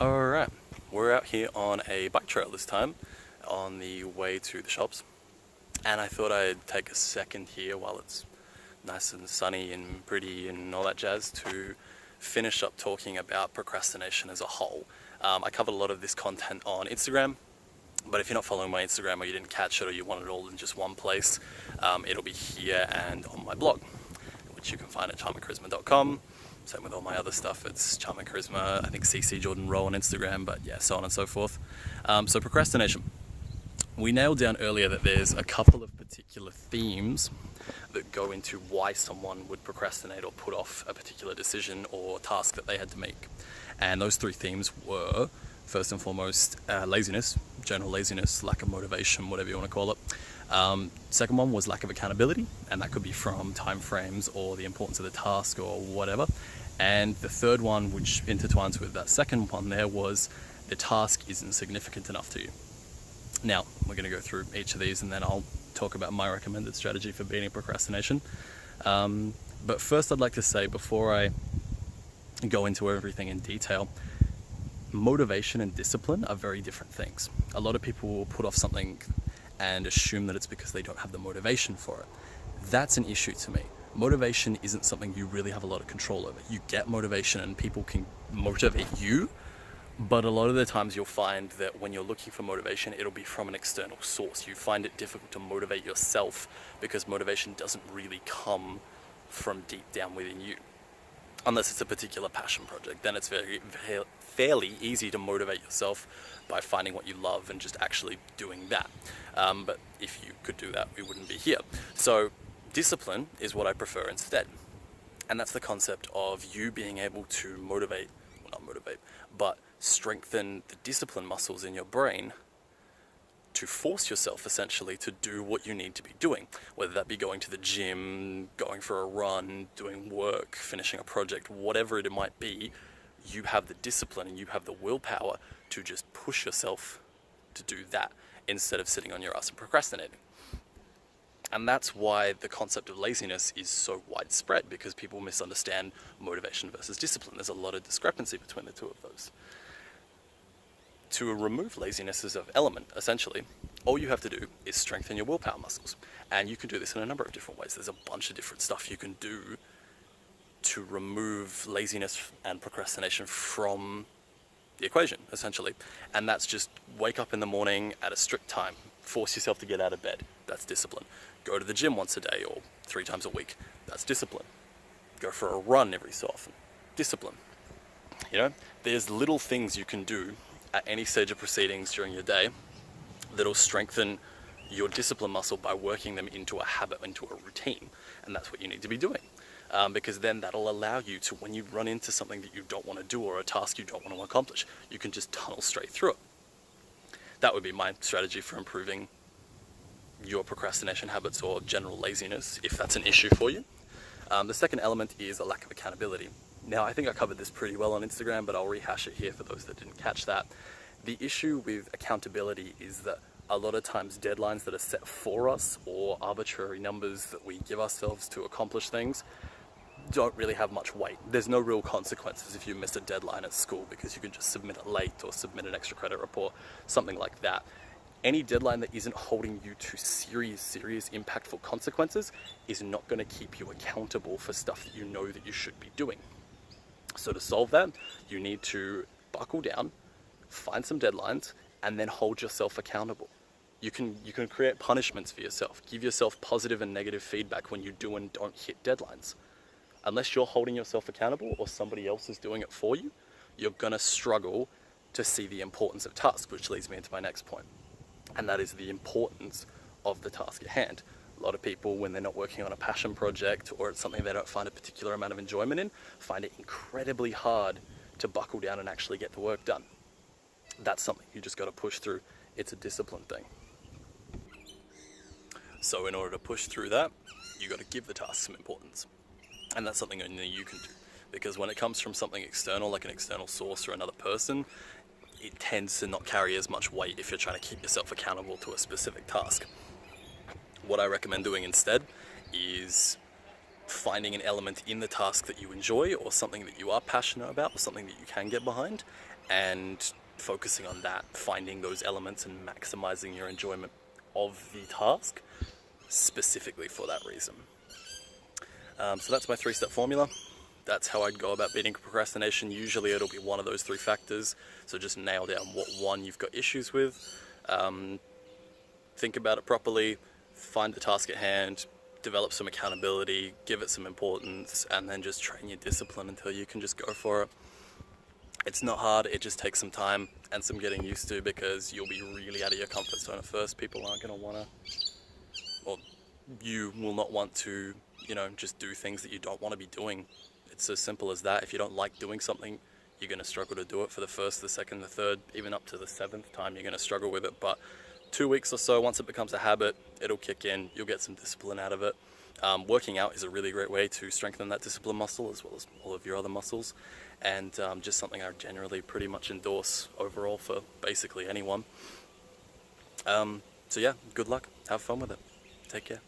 Alright, we're out here on a bike trail this time, on the way to the shops, and I thought I'd take a second here while it's nice and sunny and pretty and all that jazz to finish up talking about procrastination as a whole. I covered a lot of this content on Instagram, but if you're not following my Instagram or you didn't catch it or you want it all in just one place, it'll be here and on my blog, which you can find at charmandcharisma.com. Same with all my other stuff. It's Charm and Charisma, I think CC Jordan Rowe on Instagram, but yeah, so on and so forth. So procrastination. We nailed down earlier that there's a couple of particular themes that go into why someone would procrastinate or put off a particular decision or task that they had to make. And those three themes were, first and foremost, laziness, general laziness, lack of motivation, whatever you want to call it. Second one was lack of accountability, and that could be from time frames or the importance of the task or whatever. And the third one, which intertwines with that second one there, was the task isn't significant enough to you. Now, we're going to go through each of these and then I'll talk about my recommended strategy for beating procrastination. But first I'd like to say, before I go into everything in detail, motivation and discipline are very different things. A lot of people will put off something and assume that it's because they don't have the motivation for it. That's an issue to me. Motivation isn't something you really have a lot of control over. You get motivation and people can motivate you, but a lot of the times you'll find that when you're looking for motivation, it'll be from an external source. You find it difficult to motivate yourself because motivation doesn't really come from deep down within you. Unless it's a particular passion project, then it's fairly easy to motivate yourself by finding what you love and just actually doing that. But if you could do that, we wouldn't be here. So discipline is what I prefer instead. And that's the concept of you being able to but strengthen the discipline muscles in your brain to force yourself essentially to do what you need to be doing, whether that be going to the gym, going for a run, doing work, finishing a project, whatever it might be. You have the discipline and you have the willpower to just push yourself to do that instead of sitting on your ass and procrastinating. And that's why the concept of laziness is so widespread, because people misunderstand motivation versus discipline. There's a lot of discrepancy between the two of those. To remove laziness as an element, essentially, all you have to do is strengthen your willpower muscles. And you can do this in a number of different ways. There's a bunch of different stuff you can do to remove laziness and procrastination from the equation, essentially. And that's just wake up in the morning at a strict time. Force yourself to get out of bed. That's discipline. Go to the gym once a day or 3 times a week. That's discipline. Go for a run every so often. Discipline. There's little things you can do at any stage of proceedings during your day that'll strengthen your discipline muscle by working them into a habit, into a routine. And that's what you need to be doing. Because then that'll allow you to, when you run into something that you don't want to do or a task you don't want to accomplish, you can just tunnel straight through it. That would be my strategy for improving your procrastination habits or general laziness, if that's an issue for you. The second element is a lack of accountability. Now, I think I covered this pretty well on Instagram, but I'll rehash it here for those that didn't catch that. The issue with accountability is that a lot of times deadlines that are set for us or arbitrary numbers that we give ourselves to accomplish things don't really have much weight. There's no real consequences if you miss a deadline at school, because you can just submit it late or submit an extra credit report, something like that. Any deadline that isn't holding you to serious, impactful consequences is not going to keep you accountable for stuff that you know that you should be doing. So to solve that, you need to buckle down, find some deadlines, and then hold yourself accountable. You can create punishments for yourself. Give yourself positive and negative feedback when you do and don't hit deadlines. Unless you're holding yourself accountable or somebody else is doing it for you, you're going to struggle to see the importance of tasks, which leads me into my next point. And that is the importance of the task at hand. A lot of people, when they're not working on a passion project or it's something they don't find a particular amount of enjoyment in, find it incredibly hard to buckle down and actually get the work done. That's something you just got to push through. It's a discipline thing. So in order to push through that, you got to give the task some importance. And that's something only you can do. Because when it comes from something external, like an external source or another person, it tends to not carry as much weight if you're trying to keep yourself accountable to a specific task. What I recommend doing instead is finding an element in the task that you enjoy, or something that you are passionate about, or something that you can get behind, and focusing on that, finding those elements and maximizing your enjoyment of the task specifically for that reason. So that's my 3-step formula. That's how I'd go about beating procrastination. Usually it'll be one of those 3 factors. So just nail down what one you've got issues with. Think about it properly, find the task at hand, develop some accountability, give it some importance, and then just train your discipline until you can just go for it. It's not hard, it just takes some time and some getting used to, because you'll be really out of your comfort zone at first. People aren't going to want to, or you will not want to, just do things that you don't want to be doing. It's as simple as that. If you don't like doing something, you're going to struggle to do it for the first, the second, the third, even up to the 7th time you're going to struggle with it. But 2 weeks or so, once it becomes a habit, it'll kick in, you'll get some discipline out of it. Working out is a really great way to strengthen that discipline muscle, as well as all of your other muscles, and just something I generally pretty much endorse overall for basically anyone. So yeah, good luck, have fun with it, take care.